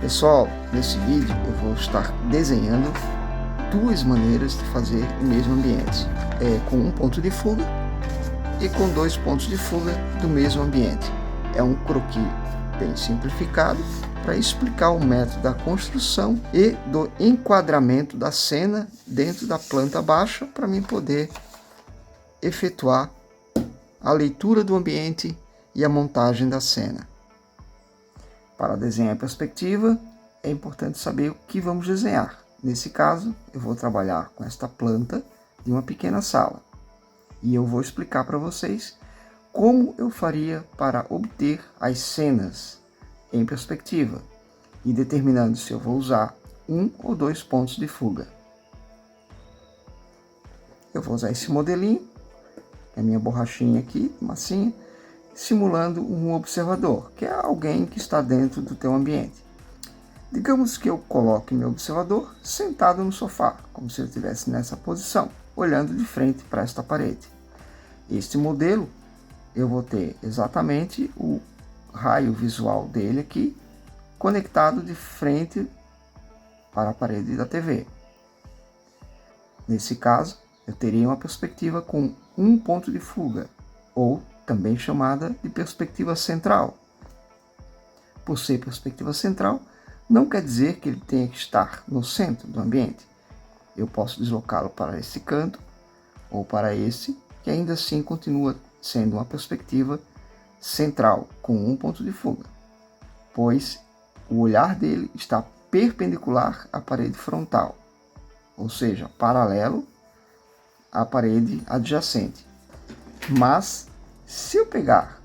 Pessoal, nesse vídeo eu vou estar desenhando duas maneiras de fazer o mesmo ambiente, com um ponto de fuga e com dois pontos de fuga do mesmo ambiente. É um croquis bem simplificado para explicar o método da construção e do enquadramento da cena dentro da planta baixa, para mim poder efetuar a leitura do ambiente e a montagem da cena. Para desenhar a perspectiva, é importante saber o que vamos desenhar. Nesse caso, eu vou trabalhar com esta planta de uma pequena sala. E eu vou explicar para vocês como eu faria para obter as cenas em perspectiva e determinando se eu vou usar um ou dois pontos de fuga. Eu vou usar esse modelinho, a minha borrachinha aqui, massinha, simulando um observador, que é alguém que está dentro do teu ambiente. Digamos que eu coloque meu observador sentado no sofá, como se ele estivesse nessa posição, olhando de frente para esta parede. Este modelo, eu vou ter exatamente o raio visual dele aqui, conectado de frente para a parede da TV. Nesse caso, eu teria uma perspectiva com um ponto de fuga, ou também chamada de perspectiva central. Por ser perspectiva central, não quer dizer que ele tenha que estar no centro do ambiente. Eu posso deslocá-lo para esse canto ou para esse, que ainda assim continua sendo uma perspectiva central com um ponto de fuga, pois o olhar dele está perpendicular à parede frontal, ou seja, paralelo à parede adjacente. Mas se eu pegar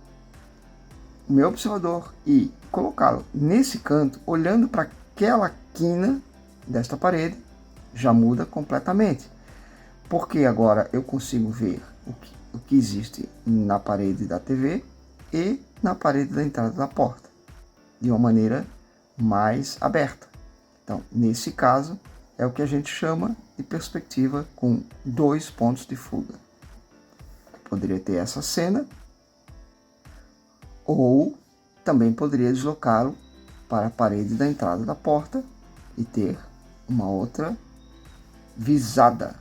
o meu observador e colocá-lo nesse canto, olhando para aquela quina desta parede, já muda completamente. Porque agora eu consigo ver o que existe na parede da TV e na parede da entrada da porta, de uma maneira mais aberta. Então, nesse caso, é o que a gente chama de perspectiva com dois pontos de fuga. Poderia ter essa cena, ou também poderia deslocá-lo para a parede da entrada da porta e ter uma outra visada,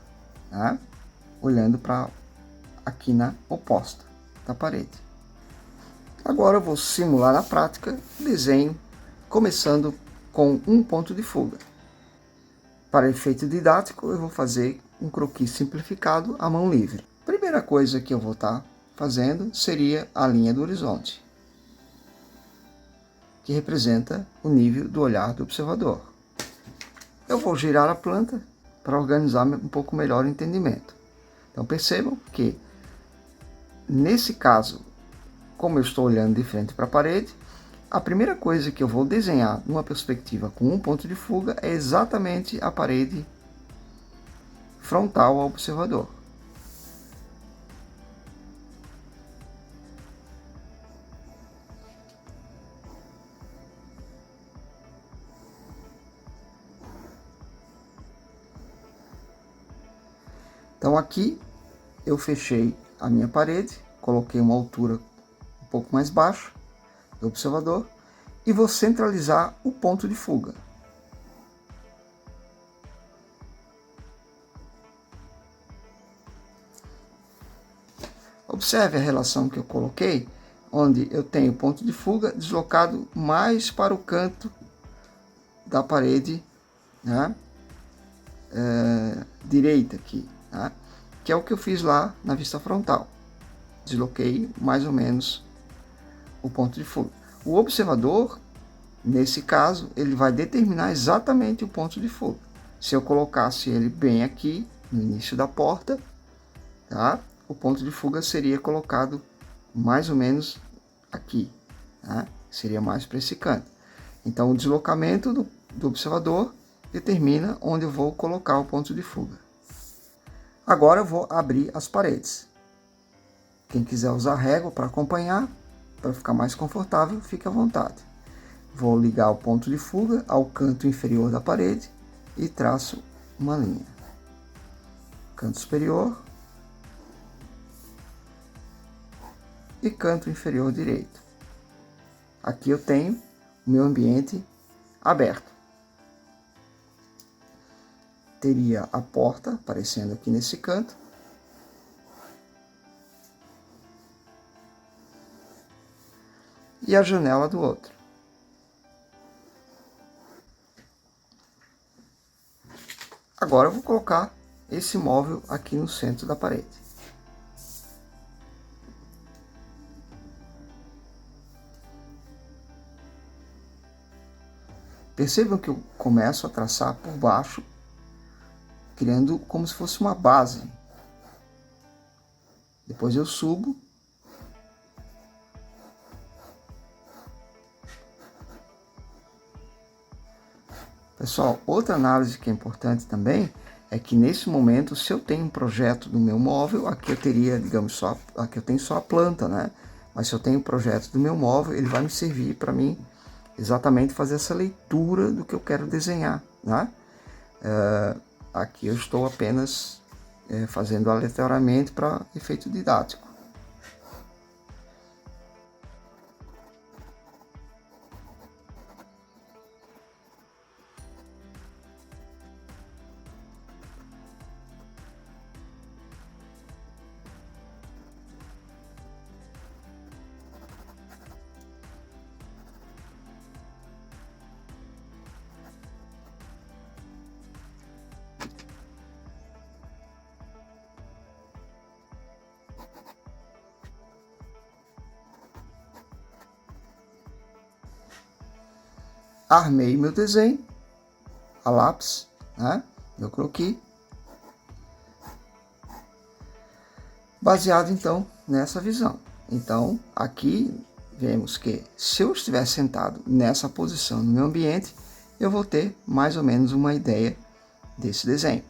né? Olhando para a quina oposta da parede. Agora eu vou simular na prática o desenho, começando com um ponto de fuga. Para efeito didático, eu vou fazer um croquis simplificado à mão livre. Primeira coisa que eu vou estar fazendo seria a linha do horizonte, que representa o nível do olhar do observador. Eu vou girar a planta para organizar um pouco melhor o entendimento. Então percebam que, nesse caso, como eu estou olhando de frente para a parede, a primeira coisa que eu vou desenhar numa perspectiva com um ponto de fuga é exatamente a parede frontal ao observador. Então aqui eu fechei a minha parede, coloquei uma altura um pouco mais baixa do observador e vou centralizar o ponto de fuga. Observe a relação que eu coloquei, onde eu tenho o ponto de fuga deslocado mais para o canto da parede, né, direita aqui, né, que é o que eu fiz lá na vista frontal. Desloquei mais ou menos o ponto de fuga. O observador, nesse caso, ele vai determinar exatamente o ponto de fuga. Se eu colocasse ele bem aqui, no início da porta, tá? O ponto de fuga seria colocado mais ou menos aqui, tá? Seria mais para esse canto. Então, o deslocamento do observador determina onde eu vou colocar o ponto de fuga. Agora eu vou abrir as paredes. Quem quiser usar régua para acompanhar, para ficar mais confortável, fique à vontade. Vou ligar o ponto de fuga ao canto inferior da parede e traço uma linha. Canto superior e canto inferior direito. Aqui eu tenho o meu ambiente aberto. Teria a porta aparecendo aqui nesse canto. E a janela do outro. Agora eu vou colocar esse móvel aqui no centro da parede. Percebam que eu começo a traçar por baixo, criando como se fosse uma base. Depois eu subo. Pessoal, outra análise que é importante também é que nesse momento, se eu tenho um projeto do meu móvel, aqui eu teria, digamos, aqui eu tenho só a planta, né? Mas se eu tenho um projeto do meu móvel, ele vai me servir para mim exatamente fazer essa leitura do que eu quero desenhar, né? Aqui eu estou apenas fazendo aleatoriamente para efeito didático. Armei meu desenho a lápis, né? Meu croquis. Baseado então nessa visão. Então aqui vemos que se eu estiver sentado nessa posição no meu ambiente, eu vou ter mais ou menos uma ideia desse desenho.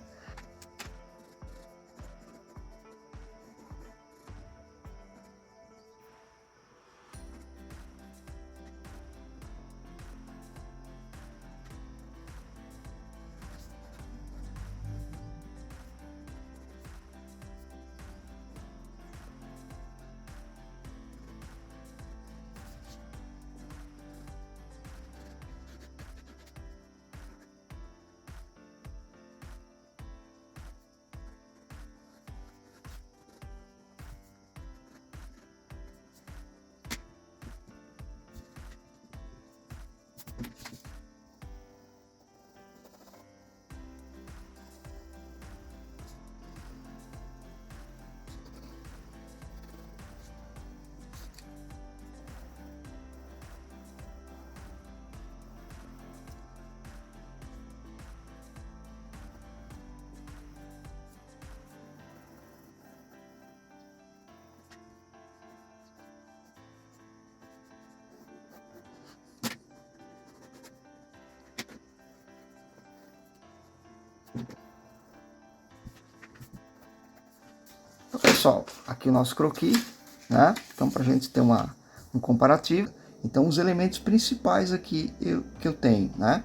Então, pessoal, aqui o nosso croquis, né? Então, para a gente ter um comparativo. Então, os elementos principais aqui que eu tenho, né?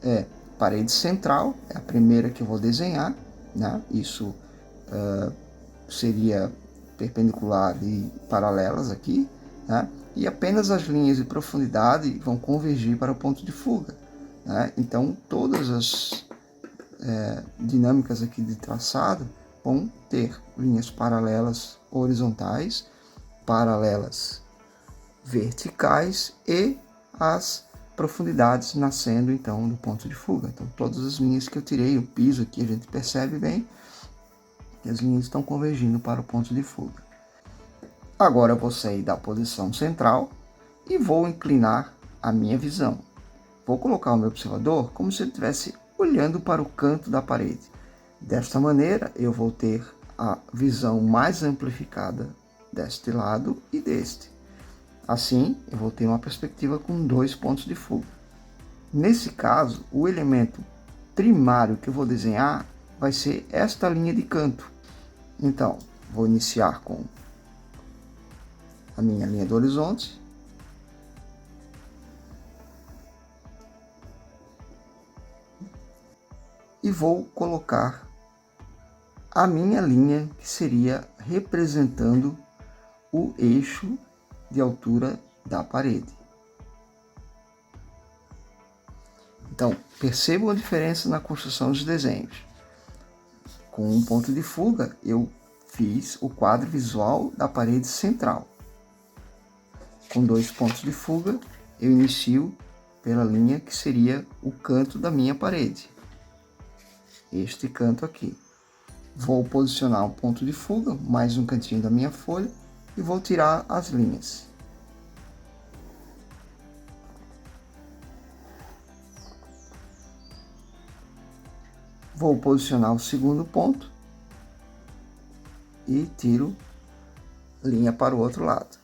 É parede central, é a primeira que eu vou desenhar, né? Isso seria perpendicular e paralelas aqui, né? E apenas as linhas de profundidade vão convergir para o ponto de fuga, né? Então, todas as dinâmicas aqui de traçado vão ter linhas paralelas horizontais, paralelas verticais e as profundidades nascendo então do ponto de fuga. Então todas as linhas que eu tirei, o piso aqui a gente percebe bem que as linhas estão convergindo para o ponto de fuga. Agora eu vou sair da posição central e vou inclinar a minha visão. Vou colocar o meu observador como se ele estivesse olhando para o canto da parede. Desta maneira, eu vou ter a visão mais amplificada deste lado e deste. Assim, eu vou ter uma perspectiva com 2 pontos de fuga. Nesse caso, o elemento primário que eu vou desenhar vai ser esta linha de canto. Então, vou iniciar com a minha linha do horizonte. E vou colocar a minha linha, que seria representando o eixo de altura da parede. Então, percebam a diferença na construção dos desenhos. Com um ponto de fuga, eu fiz o quadro visual da parede central. Com 2 pontos de fuga, eu inicio pela linha que seria o canto da minha parede. Este canto aqui. Vou posicionar um ponto de fuga, mais um cantinho da minha folha, e vou tirar as linhas. Vou posicionar o segundo ponto e tiro linha para o outro lado.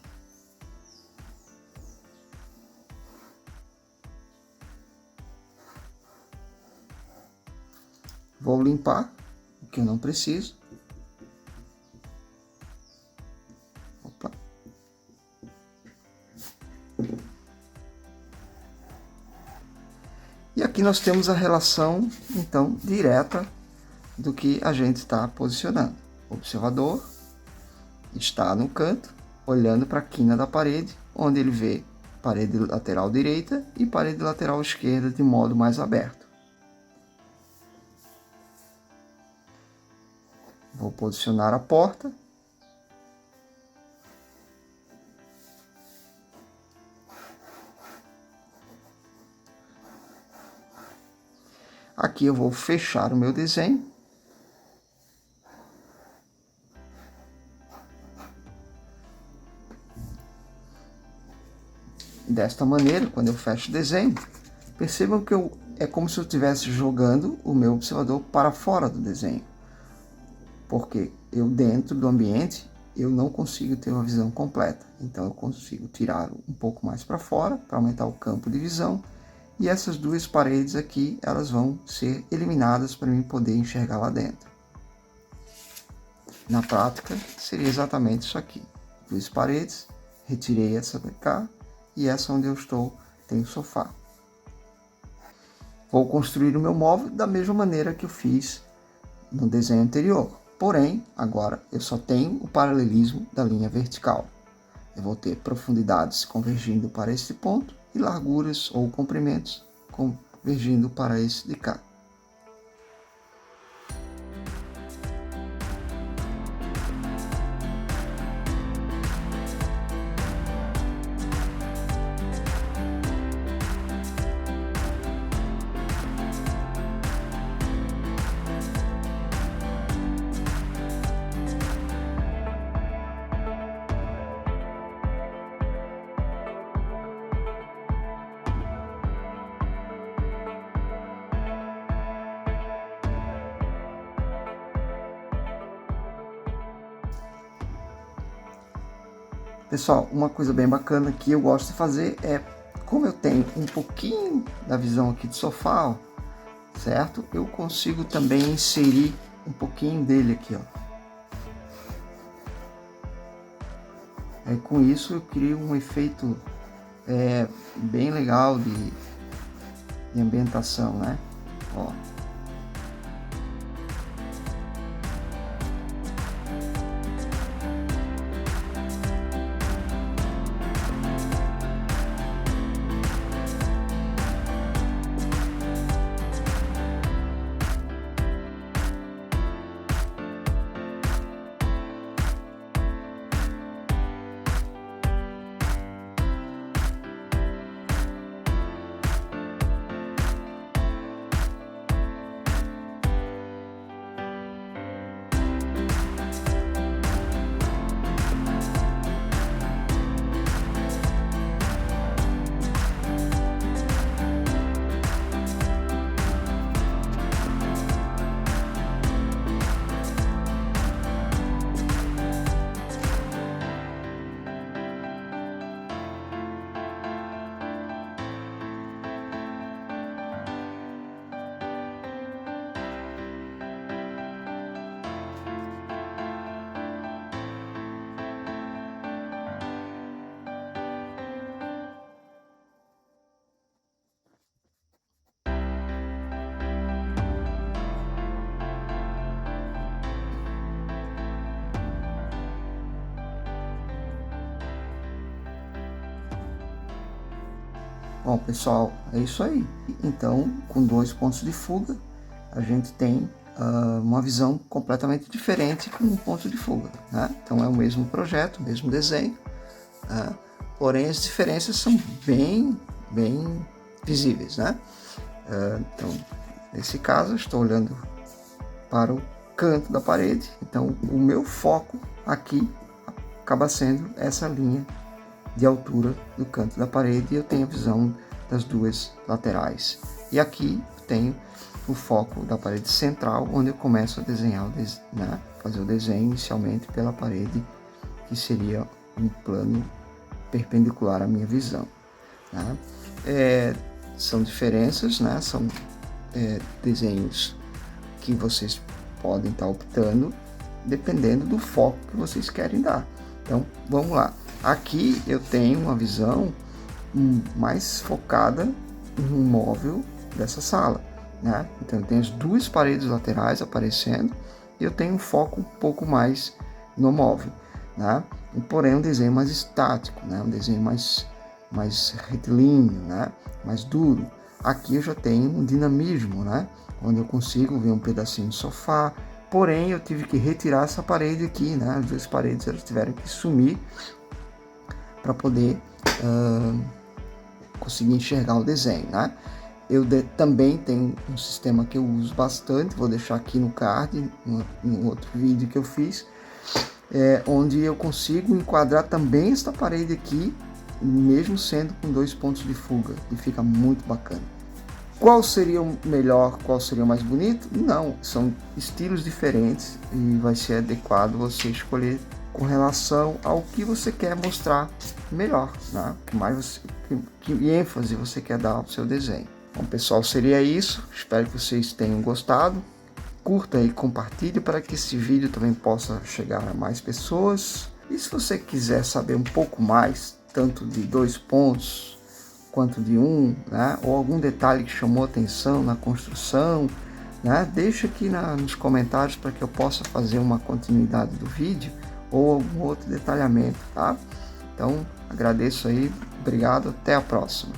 Vou limpar o que eu não preciso. Opa. E aqui nós temos a relação, então, direta do que a gente está posicionando. O observador está no canto, olhando para a quina da parede, onde ele vê parede lateral direita e parede lateral esquerda de modo mais aberto. Vou posicionar a porta. Aqui eu vou fechar o meu desenho. Desta maneira, quando eu fecho o desenho, percebam que é como se eu estivesse jogando o meu observador para fora do desenho. Porque eu, dentro do ambiente, eu não consigo ter uma visão completa. Então eu consigo tirar um pouco mais para fora, para aumentar o campo de visão. E essas duas paredes aqui, elas vão ser eliminadas para mim poder enxergar lá dentro. Na prática, seria exatamente isso aqui. Duas paredes, retirei essa de cá e essa onde eu estou tem o sofá. Vou construir o meu móvel da mesma maneira que eu fiz no desenho anterior. Porém, agora eu só tenho o paralelismo da linha vertical. Eu vou ter profundidades convergindo para este ponto e larguras ou comprimentos convergindo para esse de cá. Pessoal, uma coisa bem bacana que eu gosto de fazer é, como eu tenho um pouquinho da visão aqui do sofá, ó, certo? Eu consigo também inserir um pouquinho dele aqui, ó. Aí com isso eu crio um efeito bem legal de ambientação, né? Ó. Bom, pessoal, é isso aí. Então, com 2 pontos de fuga, a gente tem uma visão completamente diferente com um ponto de fuga, né? Então, é o mesmo projeto, o mesmo desenho, né? Porém, as diferenças são bem visíveis, né? Então, nesse caso, eu estou olhando para o canto da parede, então o meu foco aqui acaba sendo essa linha de altura do canto da parede e eu tenho a visão das 2 laterais. E aqui eu tenho o foco da parede central, onde eu começo a desenhar, né, fazer o desenho inicialmente pela parede, que seria um plano perpendicular à minha visão, né? São diferenças, né? São desenhos que vocês podem estar optando dependendo do foco que vocês querem dar. Então, vamos lá. Aqui eu tenho uma visão mais focada no móvel dessa sala, né? Então, eu tenho as 2 paredes laterais aparecendo e eu tenho um foco um pouco mais no móvel, né? Porém, um desenho mais estático, né? Um desenho mais retilíneo, né? Mais duro. Aqui eu já tenho um dinamismo, né? Onde eu consigo ver um pedacinho de sofá. Porém, eu tive que retirar essa parede aqui, né? As 2 paredes elas tiveram que sumir para poder conseguir enxergar o desenho, né? Eu também tenho um sistema que eu uso bastante, vou deixar aqui no card, no outro vídeo que eu fiz, onde eu consigo enquadrar também esta parede aqui, mesmo sendo com 2 pontos de fuga, e fica muito bacana. Qual seria o melhor, qual seria o mais bonito? Não, são estilos diferentes e vai ser adequado você escolher com relação ao que você quer mostrar melhor, né? Que ênfase você quer dar ao seu desenho. Bom, pessoal, seria isso. Espero que vocês tenham gostado. Curta e compartilhe para que esse vídeo também possa chegar a mais pessoas. E se você quiser saber um pouco mais, tanto de 2 pontos quanto de 1, né? Ou algum detalhe que chamou atenção na construção, né? Deixa aqui nos comentários para que eu possa fazer uma continuidade do vídeo ou algum outro detalhamento, tá? Então, agradeço aí, obrigado, até a próxima.